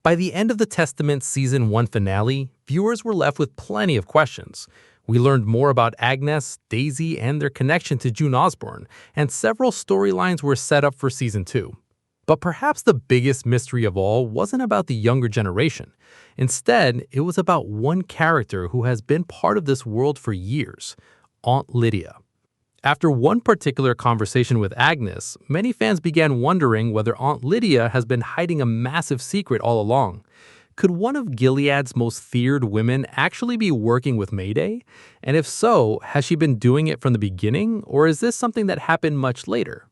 By the end of the Testament Season 1 finale, viewers were left with plenty of questions. We learned more about Agnes, Daisy, and their connection to June Osborne, and several storylines were set up for Season 2. But perhaps the biggest mystery of all wasn't about the younger generation. Instead, it was about one character who has been part of this world for years, Aunt Lydia. After one particular conversation with Agnes, many fans began wondering whether Aunt Lydia has been hiding a massive secret all along. Could one of Gilead's most feared women actually be working with Mayday? And if so, has she been doing it from the beginning, or is this something that happened much later?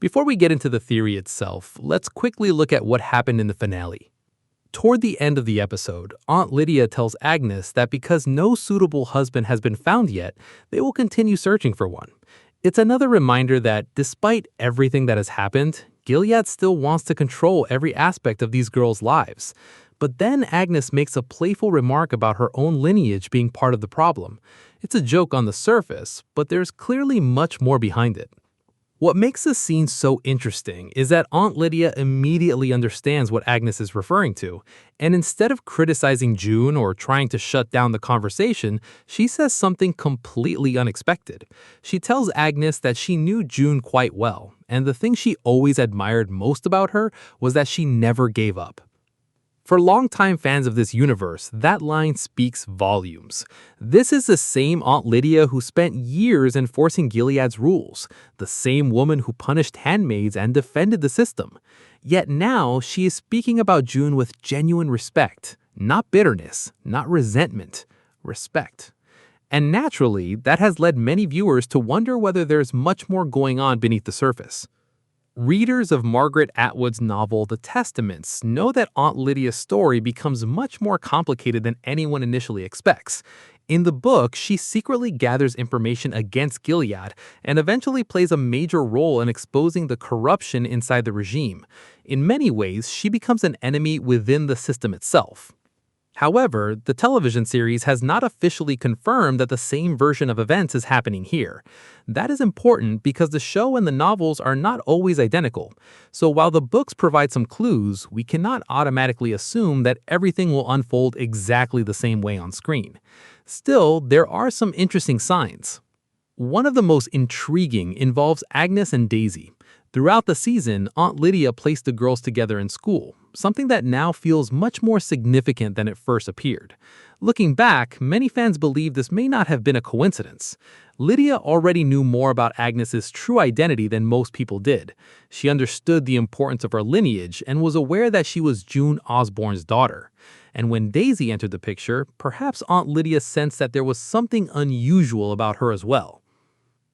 Before we get into the theory itself, let's quickly look at what happened in the finale. Toward the end of the episode, Aunt Lydia tells Agnes that because no suitable husband has been found yet, they will continue searching for one. It's another reminder that, despite everything that has happened, Gilead still wants to control every aspect of these girls' lives. But then Agnes makes a playful remark about her own lineage being part of the problem. It's a joke on the surface, but there's clearly much more behind it. What makes this scene so interesting is that Aunt Lydia immediately understands what Agnes is referring to, and instead of criticizing June or trying to shut down the conversation, she says something completely unexpected. She tells Agnes that she knew June quite well, and the thing she always admired most about her was that she never gave up. For longtime fans of this universe, that line speaks volumes. This is the same Aunt Lydia who spent years enforcing Gilead's rules, the same woman who punished handmaids and defended the system. Yet now she is speaking about June with genuine respect, not bitterness, not resentment, respect. And naturally, that has led many viewers to wonder whether there's much more going on beneath the surface. Readers of Margaret Atwood's novel The Testaments know that Aunt Lydia's story becomes much more complicated than anyone initially expects. In the book, she secretly gathers information against Gilead and eventually plays a major role in exposing the corruption inside the regime. In many ways, she becomes an enemy within the system itself. However, the television series has not officially confirmed that the same version of events is happening here. That is important because the show and the novels are not always identical. So while the books provide some clues, we cannot automatically assume that everything will unfold exactly the same way on screen. Still, there are some interesting signs. One of the most intriguing involves Agnes and Daisy. Throughout the season, Aunt Lydia placed the girls together in school, something that now feels much more significant than it first appeared. Looking back, many fans believe this may not have been a coincidence. Lydia already knew more about Agnes's true identity than most people did. She understood the importance of her lineage and was aware that she was June Osborne's daughter. And when Daisy entered the picture, perhaps Aunt Lydia sensed that there was something unusual about her as well.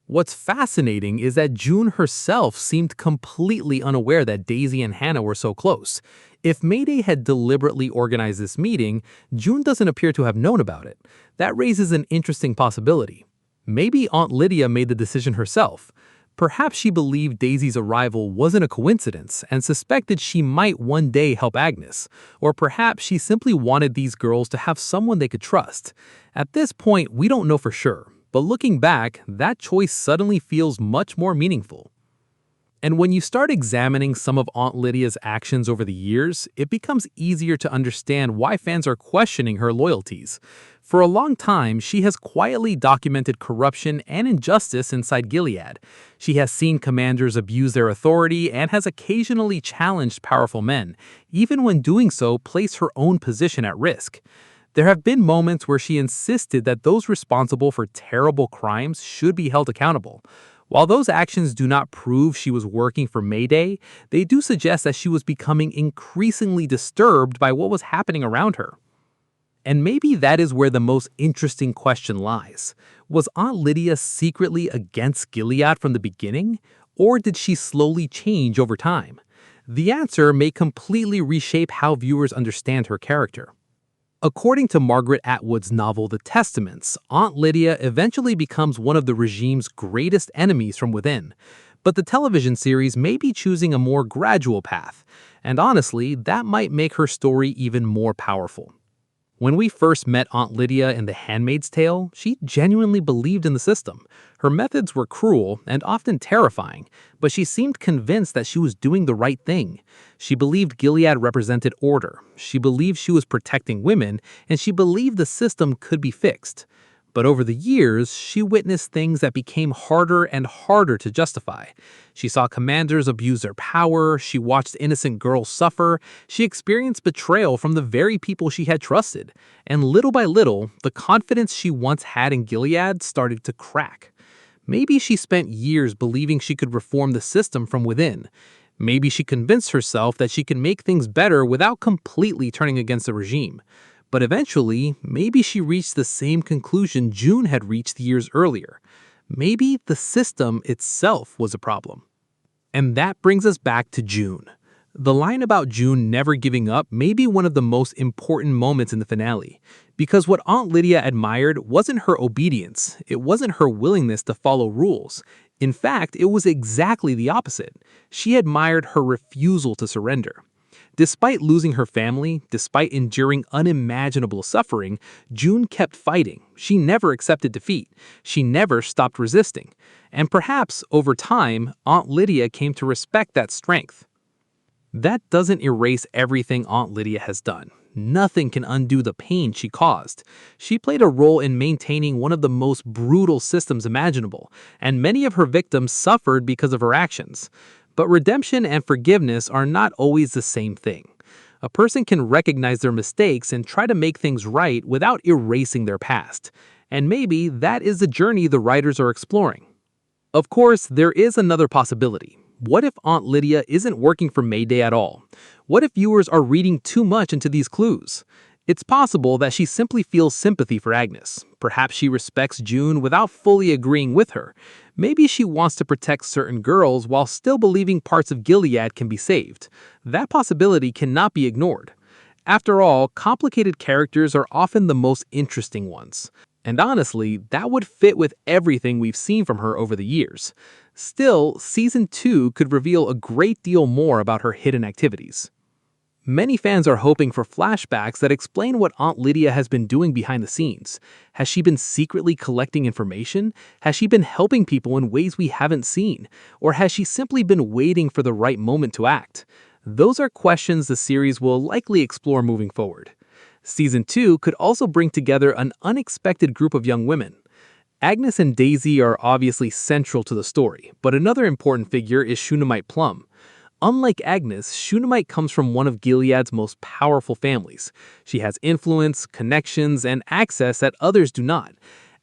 What's fascinating is that June herself seemed completely unaware that Daisy and Hannah were so close. If Mayday had deliberately organized this meeting, June doesn't appear to have known about it. That raises an interesting possibility. Maybe Aunt Lydia made the decision herself. Perhaps she believed Daisy's arrival wasn't a coincidence and suspected she might one day help Agnes. Or perhaps she simply wanted these girls to have someone they could trust. At this point, we don't know for sure. But looking back, that choice suddenly feels much more meaningful. And when you start examining some of Aunt Lydia's actions over the years, it becomes easier to understand why fans are questioning her loyalties. For a long time, she has quietly documented corruption and injustice inside Gilead. She has seen commanders abuse their authority and has occasionally challenged powerful men, even when doing so placed her own position at risk. There have been moments where she insisted that those responsible for terrible crimes should be held accountable. While those actions do not prove she was working for Mayday, they do suggest that she was becoming increasingly disturbed by what was happening around her. And maybe that is where the most interesting question lies. Was Aunt Lydia secretly against Gilead from the beginning, or did she slowly change over time? The answer may completely reshape how viewers understand her character. According to Margaret Atwood's novel The Testaments, Aunt Lydia eventually becomes one of the regime's greatest enemies from within. But the television series may be choosing a more gradual path, and honestly, that might make her story even more powerful. When we first met Aunt Lydia in The Handmaid's Tale, she genuinely believed in the system. Her methods were cruel and often terrifying, but she seemed convinced that she was doing the right thing. She believed Gilead represented order, she believed she was protecting women, and she believed the system could be fixed. But over the years, she witnessed things that became harder and harder to justify. She saw commanders abuse their power, she watched innocent girls suffer, she experienced betrayal from the very people she had trusted. And little by little, the confidence she once had in Gilead started to crack. Maybe she spent years believing she could reform the system from within. Maybe she convinced herself that she could make things better without completely turning against the regime. But eventually, maybe she reached the same conclusion June had reached years earlier. Maybe the system itself was a problem. And that brings us back to June. The line about June never giving up may be one of the most important moments in the finale, because what Aunt Lydia admired wasn't her obedience, it wasn't her willingness to follow rules. In fact, it was exactly the opposite. She admired her refusal to surrender. Despite losing her family, despite enduring unimaginable suffering, June kept fighting. She never accepted defeat. She never stopped resisting. And perhaps, over time, Aunt Lydia came to respect that strength. That doesn't erase everything Aunt Lydia has done. Nothing can undo the pain she caused. She played a role in maintaining one of the most brutal systems imaginable, and many of her victims suffered because of her actions. But redemption and forgiveness are not always the same thing. A person can recognize their mistakes and try to make things right without erasing their past. And maybe that is the journey the writers are exploring. Of course, there is another possibility. What if Aunt Lydia isn't working for Mayday at all? What if viewers are reading too much into these clues? It's possible that she simply feels sympathy for Agnes. Perhaps she respects June without fully agreeing with her. Maybe she wants to protect certain girls while still believing parts of Gilead can be saved. That possibility cannot be ignored. After all, complicated characters are often the most interesting ones. And honestly, that would fit with everything we've seen from her over the years. Still, Season 2 could reveal a great deal more about her hidden activities. Many fans are hoping for flashbacks that explain what Aunt Lydia has been doing behind the scenes. Has she been secretly collecting information? Has she been helping people in ways we haven't seen? Or has she simply been waiting for the right moment to act? Those are questions the series will likely explore moving forward. Season 2 could also bring together an unexpected group of young women. Agnes and Daisy are obviously central to the story, but another important figure is Shunammite Plum. Unlike Agnes, Shunammite comes from one of Gilead's most powerful families. She has influence, connections, and access that others do not.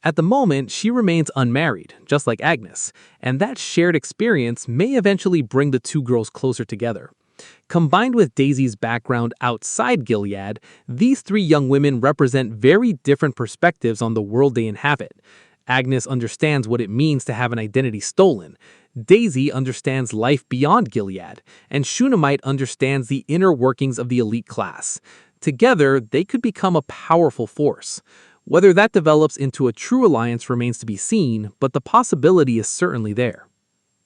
At the moment, she remains unmarried, just like Agnes, and that shared experience may eventually bring the two girls closer together. Combined with Daisy's background outside Gilead, these three young women represent very different perspectives on the world they inhabit. Agnes understands what it means to have an identity stolen. Daisy understands life beyond Gilead, and Shunammite understands the inner workings of the elite class. Together, they could become a powerful force. Whether that develops into a true alliance remains to be seen, but the possibility is certainly there.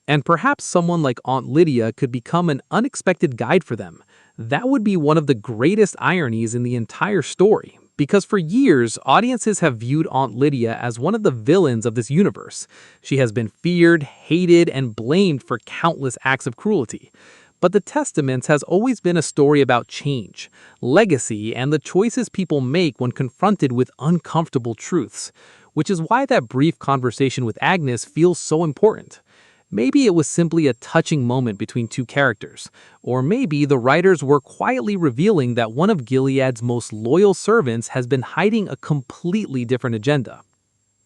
And perhaps someone like Aunt Lydia could become an unexpected guide for them. That would be one of the greatest ironies in the entire story. Because for years, audiences have viewed Aunt Lydia as one of the villains of this universe. She has been feared, hated, and blamed for countless acts of cruelty. But The Testaments has always been a story about change, legacy, and the choices people make when confronted with uncomfortable truths, which is why that brief conversation with Agnes feels so important. Maybe it was simply a touching moment between two characters, or maybe the writers were quietly revealing that one of Gilead's most loyal servants has been hiding a completely different agenda.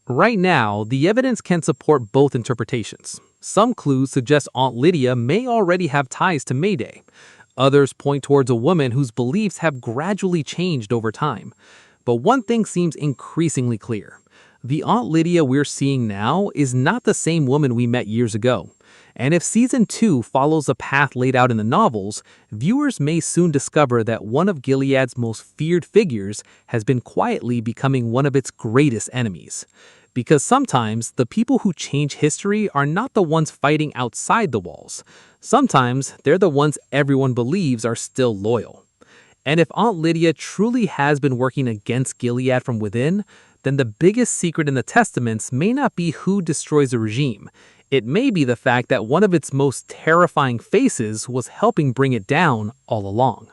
Right now, the evidence can support both interpretations. Some clues suggest Aunt Lydia may already have ties to Mayday. Others point towards a woman whose beliefs have gradually changed over time. But one thing seems increasingly clear. The Aunt Lydia we're seeing now is not the same woman we met years ago. And if Season 2 follows the path laid out in the novels, viewers may soon discover that one of Gilead's most feared figures has been quietly becoming one of its greatest enemies. Because sometimes the people who change history are not the ones fighting outside the walls. Sometimes they're the ones everyone believes are still loyal. And if Aunt Lydia truly has been working against Gilead from within, then the biggest secret in the Testaments may not be who destroys the regime. It may be the fact that one of its most terrifying faces was helping bring it down all along.